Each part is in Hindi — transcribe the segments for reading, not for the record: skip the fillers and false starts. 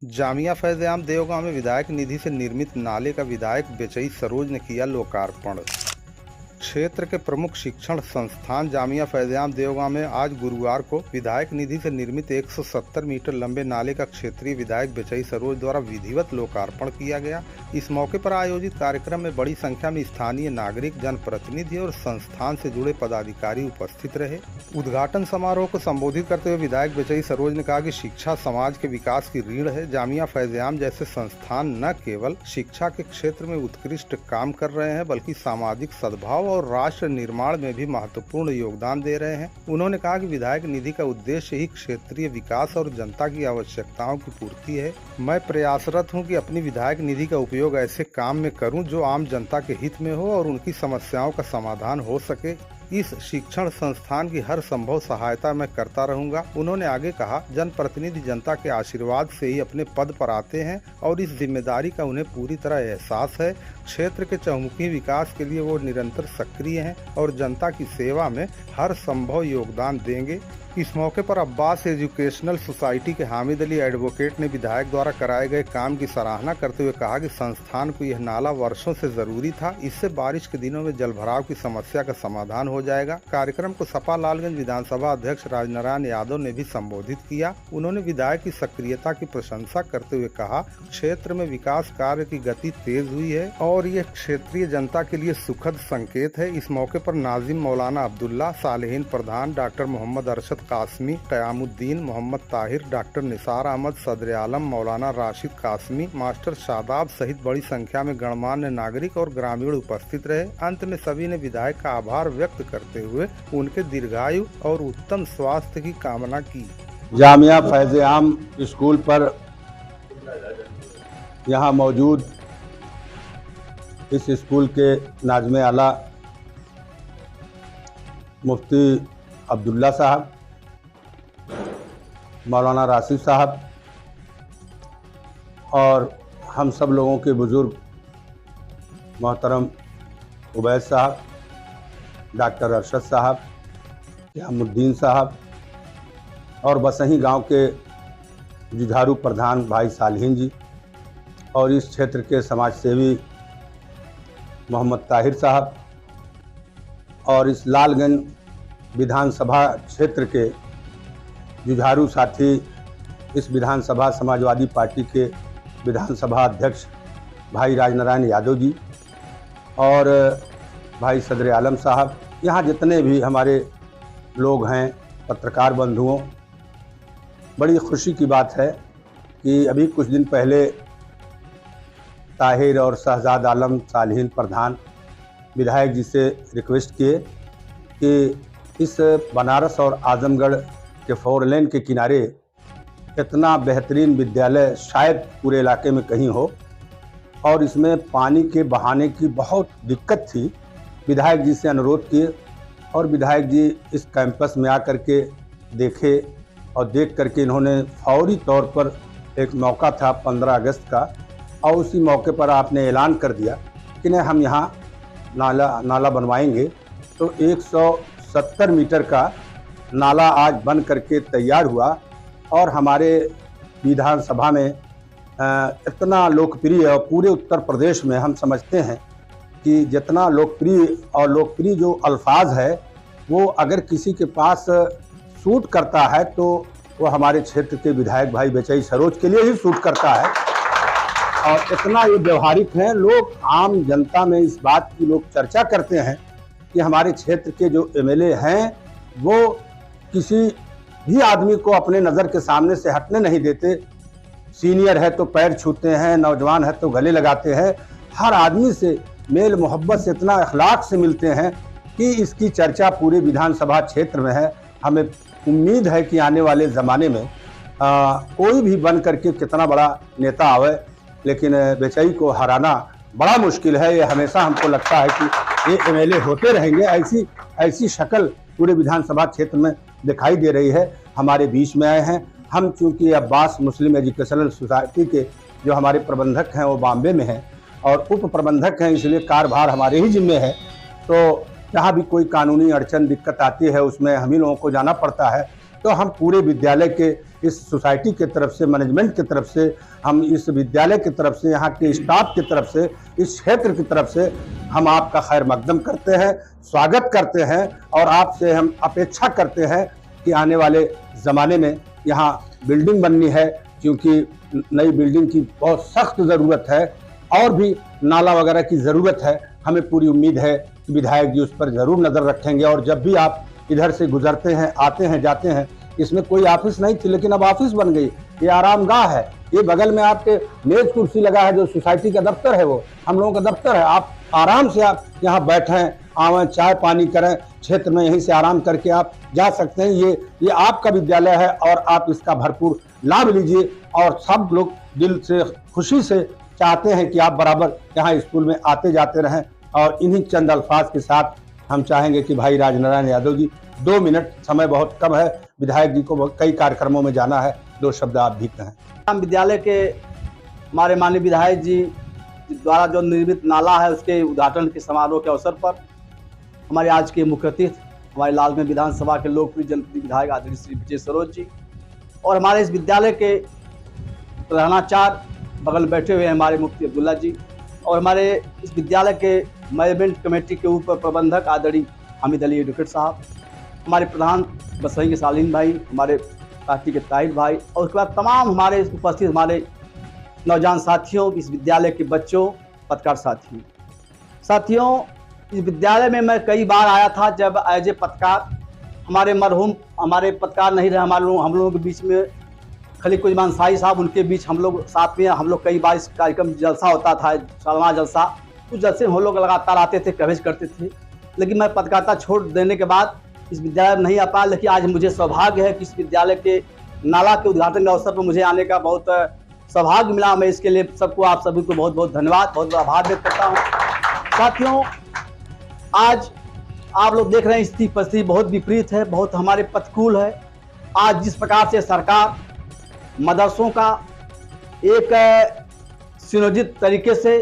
जामिया फैज़-ए-आम देवगांव में विधायक निधि से निर्मित नाले का विधायक बेचई सरोज ने किया लोकार्पण। क्षेत्र के प्रमुख शिक्षण संस्थान जामिया फैज़-ए-आम देवगांव में आज गुरुवार को विधायक निधि से निर्मित 170 मीटर लंबे नाले का क्षेत्रीय विधायक बेचई सरोज द्वारा विधिवत लोकार्पण किया गया। इस मौके पर आयोजित कार्यक्रम में बड़ी संख्या में स्थानीय नागरिक, जनप्रतिनिधि और संस्थान से जुड़े पदाधिकारी उपस्थित रहे। उद्घाटन समारोह को संबोधित करते हुए विधायक बेचई सरोज ने कहा कि शिक्षा समाज के विकास की रीढ़ है। जामिया फैज़-ए-आम जैसे संस्थान न केवल शिक्षा के क्षेत्र में उत्कृष्ट काम कर रहे हैं, बल्कि सामाजिक सद्भाव और राष्ट्र निर्माण में भी महत्वपूर्ण योगदान दे रहे हैं। उन्होंने कहा कि विधायक निधि का उद्देश्य ही क्षेत्रीय विकास और जनता की आवश्यकताओं की पूर्ति है। मैं प्रयासरत हूं कि अपनी विधायक निधि का उपयोग ऐसे काम में करूं जो आम जनता के हित में हो और उनकी समस्याओं का समाधान हो सके। इस शिक्षण संस्थान की हर संभव सहायता मैं करता रहूंगा। उन्होंने आगे कहा, जनप्रतिनिधि जनता के आशीर्वाद से ही अपने पद पर आते हैं और इस जिम्मेदारी का उन्हें पूरी तरह एहसास है। क्षेत्र के चहुमुखी विकास के लिए वो निरंतर सक्रिय हैं और जनता की सेवा में हर संभव योगदान देंगे। इस मौके पर अब्बास एजुकेशनल सोसाइटी के हामिद अली एडवोकेट ने विधायक द्वारा कराए गए काम की सराहना करते हुए कहा कि संस्थान को यह नाला वर्षों से जरूरी था। इससे बारिश के दिनों में जलभराव की समस्या का समाधान हो जाएगा। कार्यक्रम को सपा लालगंज विधानसभा अध्यक्ष राजनारायण यादव ने भी संबोधित किया। उन्होंने विधायक की सक्रियता की प्रशंसा करते हुए कहा, क्षेत्र में विकास कार्य की गति तेज हुई है और ये क्षेत्रीय जनता के लिए सुखद संकेत है। इस मौके पर नाजिम मौलाना अब्दुल्ला, सालेहीन प्रधान डॉक्टर मोहम्मद अरशद कासमी, कयामुद्दीन, मोहम्मद ताहिर, डॉक्टर निसार अहमद, सदर आलम मौलाना राशिद कासमी, मास्टर शादाब सहित बड़ी संख्या में गणमान्य नागरिक और ग्रामीण उपस्थित रहे। अंत में सभी ने विधायक का आभार व्यक्त करते हुए उनके दीर्घायु और उत्तम स्वास्थ्य की कामना की। जामिया फैज़-ए-आम स्कूल पर यहाँ मौजूद इस स्कूल के नाज़िम आला मुफ्ती अब्दुल्ला साहब, मौलाना राशिद साहब और हम सब लोगों के बुज़ुर्ग मोहतरम उबैद साहब, डॉक्टर अरशद साहब, कयामुद्दीन साहब और बसही गांव के जुझारू प्रधान भाई सालेहीन जी और इस क्षेत्र के समाज सेवी मोहम्मद ताहिर साहब और इस लालगंज विधानसभा क्षेत्र के जुझारू साथी, इस विधानसभा समाजवादी पार्टी के विधानसभा अध्यक्ष भाई राजनारायण यादव जी और भाई सदर आलम साहब, यहाँ जितने भी हमारे लोग हैं, पत्रकार बंधुओं, बड़ी खुशी की बात है कि अभी कुछ दिन पहले ताहिर और शहजाद आलम सालेहीन प्रधान विधायक जी से रिक्वेस्ट किए कि इस बनारस और आजमगढ़ के 4 लेन के किनारे इतना बेहतरीन विद्यालय शायद पूरे इलाके में कहीं हो और इसमें पानी के बहाने की बहुत दिक्कत थी। विधायक जी से अनुरोध किए और विधायक जी इस कैंपस में आकर के देखे और देख करके इन्होंने फौरी तौर पर, एक मौका था 15 अगस्त का, और उसी मौके पर आपने ऐलान कर दिया कि नहीं, हम यहाँ नाला बनवाएंगे। तो 170 मीटर का नाला आज बन करके तैयार हुआ और हमारे विधानसभा में इतना लोकप्रिय और पूरे उत्तर प्रदेश में हम समझते हैं कि जितना लोकप्रिय जो अल्फाज है वो अगर किसी के पास सूट करता है तो वो हमारे क्षेत्र के विधायक भाई बेचई सरोज के लिए ही सूट करता है और इतना ये व्यवहारिक हैं। लोग, आम जनता में इस बात की लोग चर्चा करते हैं कि हमारे क्षेत्र के जो एमएलए हैं वो किसी भी आदमी को अपने नज़र के सामने से हटने नहीं देते। सीनियर है तो पैर छूते हैं, नौजवान है तो गले लगाते हैं, हर आदमी से मेल मोहब्बत से, इतना अखलाक से मिलते हैं कि इसकी चर्चा पूरे विधानसभा क्षेत्र में है। हमें उम्मीद है कि आने वाले ज़माने में कोई भी बन करके कितना बड़ा नेता आवे, लेकिन बेचई को हराना बड़ा मुश्किल है। ये हमेशा हमको लगता है कि ये एमएलए होते रहेंगे। ऐसी शक्ल पूरे विधानसभा क्षेत्र में दिखाई दे रही है। हमारे बीच में आए हैं हम, चूँकि अब्बास मुस्लिम एजुकेशनल सोसाइटी के जो हमारे प्रबंधक हैं वो बॉम्बे में हैं और उप प्रबंधक हैं, इसलिए कार्यभार हमारे ही जिम्मे है। तो जहाँ भी कोई कानूनी अड़चन दिक्कत आती है उसमें हम ही लोगों को जाना पड़ता है। तो हम पूरे विद्यालय के इस सोसाइटी की तरफ से, मैनेजमेंट की तरफ से, हम इस विद्यालय की तरफ से, यहाँ के स्टाफ की तरफ से, इस क्षेत्र की तरफ से हम आपका खैर मकदम करते हैं, स्वागत करते हैं और आपसे हम अपेक्षा करते हैं कि आने वाले ज़माने में यहाँ बिल्डिंग बननी है, क्योंकि नई बिल्डिंग की बहुत सख्त ज़रूरत है और भी नाला वगैरह की ज़रूरत है। हमें पूरी उम्मीद है कि विधायक जी उस पर ज़रूर नज़र रखेंगे। और जब भी आप इधर से गुजरते हैं, आते हैं, जाते हैं, इसमें कोई ऑफिस नहीं थी लेकिन अब ऑफिस बन गई। ये आरामगाह है, ये बगल में आपके मेज कुर्सी लगा है जो सोसाइटी का दफ्तर है, वो हम लोगों का दफ्तर है। आप आराम से आप यहाँ बैठें, आवें, चाय पानी करें, क्षेत्र में यहीं से आराम करके आप जा सकते हैं। ये आपका विद्यालय है और आप इसका भरपूर लाभ लीजिए। और सब लोग दिल से, खुशी से चाहते हैं कि आप बराबर यहाँ स्कूल में आते जाते रहें। और इन्हीं चंद अल्फाज के साथ हम चाहेंगे कि भाई राजनारायण यादव जी 2 मिनट, समय बहुत कम है, विधायक जी को कई कार्यक्रमों में जाना है, 2 शब्द आप भी कहें। विद्यालय के हमारे माननीय विधायक जी द्वारा जो निर्मित नाला है उसके उद्घाटन के समारोह के अवसर पर हमारे आज के मुख्य अतिथि हमारे लालगंज विधानसभा के लोकप्रिय जनप्रतिनिधि विधायक आदरणीय श्री विजय सरोज जी और हमारे इस विद्यालय के प्रधानाचार्य बगल बैठे हुए हैं हमारे मुफ्ती अब्दुल्ला जी और हमारे इस विद्यालय के मैनेजमेंट कमेटी के ऊपर प्रबंधक आदरणीय हामिद अली एडवोकेट साहब, हमारे प्रधान बसई के सालीन भाई, हमारे पार्टी के ताहिर भाई और उसके बाद तमाम हमारे उपस्थित हमारे नौजवान साथियों, इस विद्यालय के बच्चों, पत्रकार साथियों, इस विद्यालय में मैं कई बार आया था जब एज ए पत्रकार। हमारे मरहूम हमारे पत्रकार नहीं रहे, हम लोगों के बीच में खलील कुजमान साई साहब, उनके बीच हम लोग साथ में हम लोग कई बार इस कार्यक्रम जलसा होता था, सालाना जलसा, उस जलसे में हम लोग लगातार आते थे, कवरेज करते थे। लेकिन मैं पत्रकारिता छोड़ देने के बाद इस विद्यालय में नहीं आ पाया। लेकिन आज मुझे सौभाग्य है कि इस विद्यालय के नाला के उद्घाटन के अवसर पर मुझे आने का बहुत सौभाग्य मिला। मैं इसके लिए सबको, आप सभी को बहुत बहुत धन्यवाद, बहुत बहुत आभार व्यक्त करता हूँ। साथियों, आज आप लोग देख रहे हैं स्थिति परिस्थिति बहुत विपरीत है, बहुत हमारे प्रतिकूल है। आज जिस प्रकार से सरकार मदरसों का एक सुनियोजित तरीके से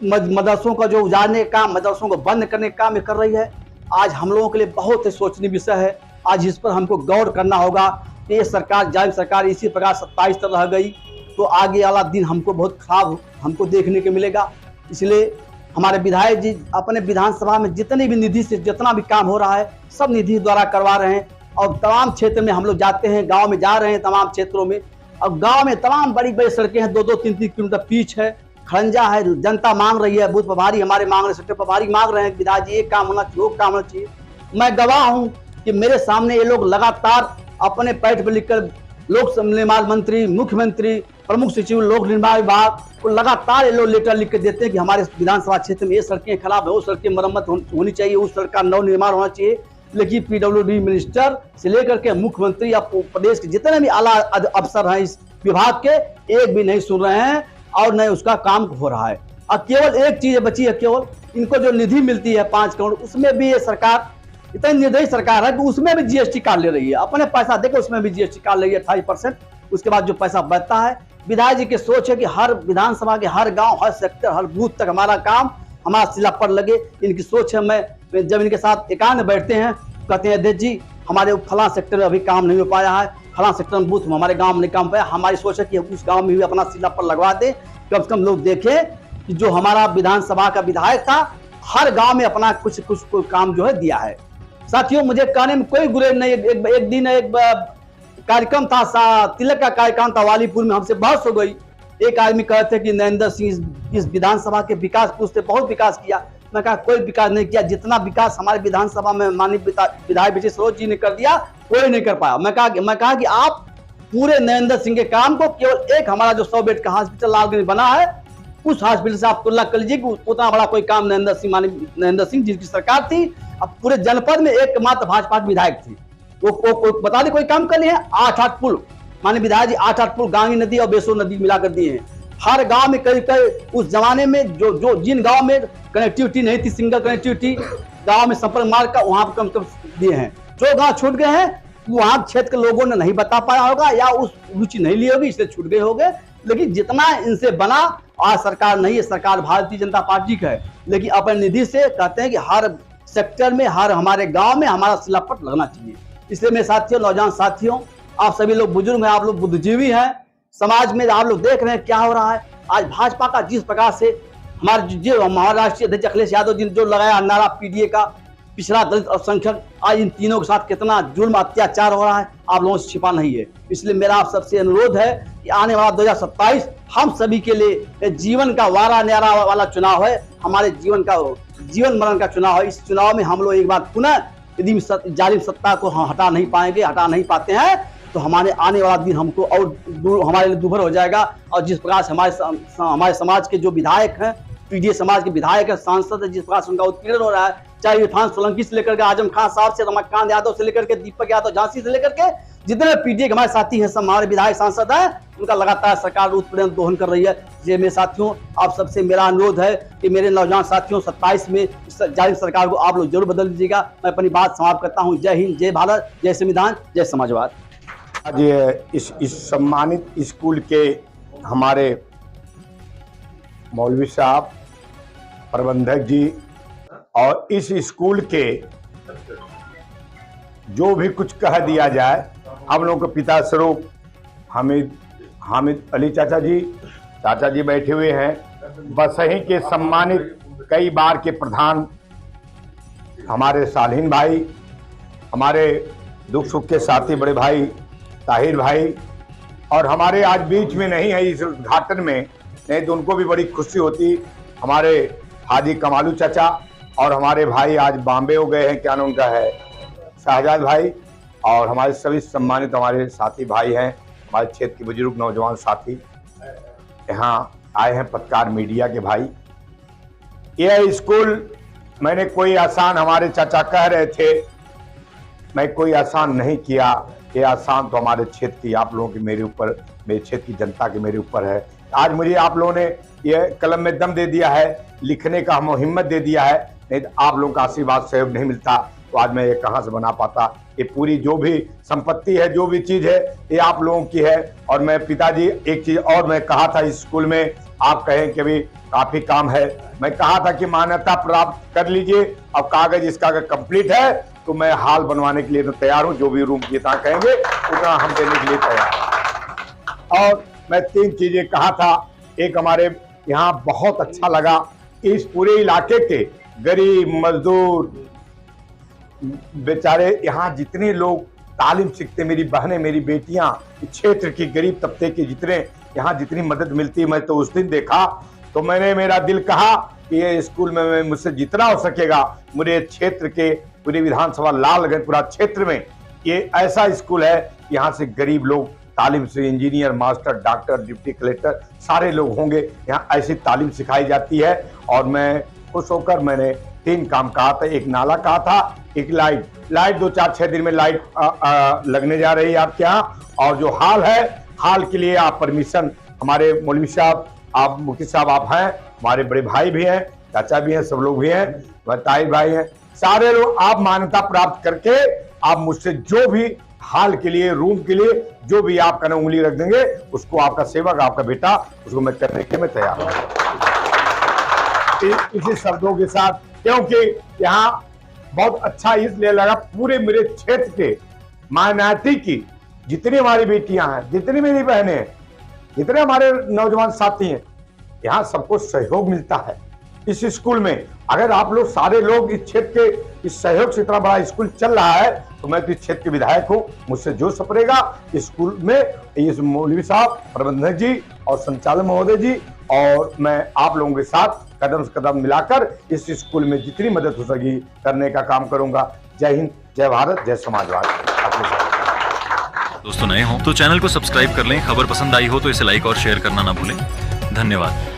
मदरसों का जो उजाड़ने का काम, मदरसों को बंद करने का काम कर रही है, आज हम लोगों के लिए बहुत ही सोचनीय विषय है। आज इस पर हमको गौर करना होगा कि ये सरकार, जालिम सरकार इसी प्रकार 27 तक रह गई तो आगे वाला दिन हमको बहुत खराब हमको देखने को मिलेगा। इसलिए हमारे विधायक जी अपने विधानसभा में जितने भी निधि से जितना भी काम हो रहा है सब निधि द्वारा करवा रहे हैं। और तमाम क्षेत्र में हम लोग जाते हैं, गांव में जा रहे हैं, तमाम क्षेत्रों में। अब गांव में तमाम बड़ी बड़ी सड़कें हैं, 2-2, 3-3 किलोमीटर पीच है, खड़ंजा है, जनता मांग रही है, बूथ प्रभारी हमारे मांग रहे हैं, सेक्टर प्रभारी मांग रहे हैं, विधायक जी एक काम होना चाहिए, वो काम होना चाहिए। मैं गवाह हूँ कि मेरे सामने ये लोग लगातार अपने पैठ पर लिखकर लोक निर्माण मंत्री, मुख्यमंत्री, प्रमुख सचिव, लोक निर्माण विभाग को लगातार ये लोग लेटर लिख के देते हैं कि हमारे विधानसभा क्षेत्र में ये सड़कें खराब है, वो सड़कें मरम्मत होनी चाहिए, उस सड़क का नव निर्माण होना चाहिए। लेकिन पीडब्ल्यूडी मिनिस्टर से लेकर के मुख्यमंत्री या प्रदेश के जितने भी आला अफसर हैं इस विभाग के, एक भी नहीं सुन रहे हैं और न उसका काम हो रहा है। और केवल एक चीज बची है, केवल इनको जो निधि मिलती है 5 करोड़, उसमें भी ये सरकार इतनी निर्दयी सरकार है कि उसमें भी जीएसटी काट ले रही है। अपने पैसा देखो उसमें भी जीएसटी काट ले रही है 28%। उसके बाद जो पैसा बचता है, विधायक जी की सोच है कि हर विधानसभा के हर गांव, हर सेक्टर, हर बूथ तक हमारा काम, हमारा सिला पर लगे। इनकी सोच है। मैं जब इनके साथ एकांत बैठते हैं कहते हैं अध्यक्ष जी हमारे फलां सेक्टर में अभी काम नहीं हो पाया है, फलां सेक्टर में बूथ हमारे गांव में नहीं काम पाया। हमारी सोच है कि उस गांव में भी अपना सिला पर लगवा दे, कम से कम लोग देखें कि जो हमारा विधानसभा का विधायक था हर गांव में अपना कुछ काम जो है दिया है। साथियों, मुझे कहने में कोई गुरेज नहीं। एक दिन एक कार्यक्रम था, तिलक का कार्यक्रम था वालीपुर में, हमसे बहस हो गई। एक आदमी कहते थे कि नरेंद्र सिंह इस विधानसभा के विकास पूछते, बहुत विकास किया। मैं कहा कोई विकास नहीं किया, जितना विकास हमारे विधानसभा में माननीय विधायक विजय सरोज जी ने कर दिया कोई नहीं कर पाया। मैं कहा कि आप पूरे नरेंद्र सिंह के काम को केवल एक हमारा जो 100 बेड का हॉस्पिटल लालगंज बना है उस हॉस्पिटल से आप तुलना कर लीजिए कि उतना बड़ा कोई काम नरेंद्र सिंह जिसकी सरकार थी, अब पूरे जनपद में एकमात्र भाजपा के विधायक थी, वो बता दे कोई काम कर लिए हैं। 8 पुल माननीय विधायक जी 8 पुल गांगी नदी और बेसो नदी मिलाकर दिए हैं। हर गांव में कई उस जमाने में जो जिन गांव में कनेक्टिविटी नहीं थी, सिंगल कनेक्टिविटी गांव में संपर्क मार्ग का, वहां पर कम दिए हैं। जो गांव छूट गए हैं वहां क्षेत्र के लोगों ने नहीं बता पाया होगा या उस रुचि नहीं ली होगी, इसलिए छूट गए होंगे। लेकिन जितना इनसे बना, आज सरकार नहीं है, सरकार भारतीय जनता पार्टी का है, लेकिन अपने निधि से कहते हैं कि हर सेक्टर में, हर हमारे गांव में हमारा सिलापट लगना चाहिए। इसलिए मेरे साथियों, नौजवान साथियों, आप सभी लोग बुजुर्ग हैं, आप लोग बुद्धिजीवी हैं, समाज में आप लोग देख रहे हैं क्या हो रहा है। आज भाजपा का जिस प्रकार से हमारे राष्ट्रीय अध्यक्ष अखिलेश यादव जी ने जो लगाया नारा पीडीए का, पिछड़ा दलित अल्पसंख्यक, आज इन तीनों के साथ कितना जुल्म अत्याचार हो रहा है, आप लोगों से छिपा नहीं है। इसलिए मेरा आप सबसे अनुरोध है कि आने वाला 2027 हम सभी के लिए जीवन का वारा न्यारा वाला चुनाव है, हमारे जीवन मरण का चुनाव है। इस चुनाव में हम लोग एक बार पुनः यदि जालिम सत्ता को हम हटा नहीं पाते हैं तो हमारे आने वाला दिन हमको और हमारे लिए दूभर हो जाएगा। और जिस प्रकार से हमारे समाज के जो विधायक हैं, पीडीए समाज के विधायक हैं, सांसद है, जिस प्रकार से उनका उत्पीड़न हो रहा है, चाहे इरफान सोलंकी से लेकर के आजम खान साहब से, रमाकांत यादव से लेकर के दीपक यादव झांसी से लेकर के जितने पीडीए के हमारे साथी हैं, सब हमारे विधायक सांसद हैं, उनका लगातार सरकार उत्पीड़न दोहन कर रही है। ये मेरे साथियों, आप सबसे मेरा अनुरोध है कि मेरे नौजवान साथियों 27 में इस जालिम सरकार को आप लोग जरूर बदल दीजिएगा। मैं अपनी बात समाप्त करता हूँ। जय हिंद, जय भारत, जय संविधान, जय समाजवाद। आज इस सम्मानित स्कूल के हमारे मौलवी साहब, प्रबंधक जी और इस स्कूल के जो भी कुछ कह दिया जाए, हम लोगों के पिता स्वरूप हामिद अली चाचा जी बैठे हुए हैं। बसही के सम्मानित कई बार के प्रधान हमारे सालीन भाई, हमारे दुख सुख के साथी बड़े भाई ताहिर भाई, और हमारे आज बीच में नहीं है इस उद्घाटन में, नहीं तो उनको भी बड़ी खुशी होती। हमारे हाजी कमालू चाचा और हमारे भाई आज बॉम्बे हो गए हैं, क्या नाम उनका है, शाहजाद भाई, और हमारे सभी सम्मानित हमारे साथी भाई हैं, हमारे क्षेत्र के बुजुर्ग नौजवान साथी यहाँ आए हैं, पत्रकार मीडिया के भाई। यह स्कूल मैंने कोई आसान, हमारे चाचा कह रहे थे, मैं कोई आसान नहीं किया। ये आसान तो हमारे क्षेत्र की, आप लोगों की, मेरे ऊपर, मेरे क्षेत्र की जनता के मेरे ऊपर है। आज मुझे आप लोगों ने ये कलम में दम दे दिया है, लिखने का हम हिम्मत दे दिया है, नहीं तो आप लोगों का आशीर्वाद सहयोग नहीं मिलता तो आज मैं ये कहाँ से बना पाता। ये पूरी जो भी संपत्ति है, जो भी चीज़ है, ये आप लोगों की है। और मैं पिताजी, एक चीज़ और मैं कहा था इस स्कूल में, आप कहें कि अभी काफ़ी काम है, मैं कहा था कि मान्यता प्राप्त कर लीजिए, अब कागज इसका अगर कंप्लीट है तो मैं हाल बनवाने के लिए तो तैयार हूँ, जो भी रूम जितना कहेंगे उतना हम देने के लिए तैयार हैं। और मैं 3 चीज़ें कहा था। एक, हमारे यहाँ बहुत अच्छा लगा, इस पूरे इलाके के गरीब मजदूर बेचारे, यहाँ जितने लोग तालीम सीखते, मेरी बहनें, मेरी बेटियां, क्षेत्र की गरीब तबके के जितने यहाँ जितनी मदद मिलती है, मैं तो उस दिन देखा तो मेरा दिल कहा कि ये स्कूल में मैं मुझसे जितना हो सकेगा, मुझे क्षेत्र के पूरी विधानसभा लालगंजपुरा क्षेत्र में ये ऐसा स्कूल है, यहाँ से गरीब लोग तालीम से engineer, master, doctor, deputy collector सारे लोग होंगे। यहाँ ऐसी तालीम सिखाई जाती है। और मैं खुश होकर मैंने 3 काम कहा था। एक नाला कहा था, एक लाइट 2-4-6 दिन में लाइट लगने जा रही है आपके यहाँ। और जो हाल के लिए आप परमिशन, हमारे मौलवी साहब, आप मुफ्ती साहब आप हैं, हमारे बड़े भाई भी हैं, चाचा भी हैं, सब लोग भी हैं, ताहिर भाई हैं, सारे लोग आप मान्यता प्राप्त करके आप मुझसे जो भी हाल के लिए, रूम के लिए जो भी आप कहना उंगली रख देंगे, उसको आपका सेवक, आपका बेटा, उसको मैं करने के मैं तैयार हूँ। इसी शब्दों के साथ, क्योंकि यहाँ बहुत अच्छा इसलिए लगा, पूरे मेरे क्षेत्र के माइनॉरिटी की जितनी हमारी बेटियां हैं, जितनी मेरी बहनें हैं, जितने हमारे नौजवान साथी हैं, यहाँ सबको सहयोग मिलता है इस स्कूल में। अगर आप लोग सारे लोग इस क्षेत्र के इस सहयोग से इतना बड़ा स्कूल चल रहा है तो मैं तो इस क्षेत्र के विधायक हूँ, मुझसे जो सपरेगा इस स्कूल में, इस मौलवी साहब, प्रबंधक जी और संचालक महोदय जी, और मैं आप लोगों के साथ कदम से कदम मिलाकर इस स्कूल में जितनी मदद हो सकी करने का काम करूंगा। जय हिंद, जय भारत, जय समाजवाद। दोस्तों नए हो तो चैनल को सब्सक्राइब कर लें, खबर पसंद आई हो तो इसे लाइक और शेयर करना ना भूलें। धन्यवाद।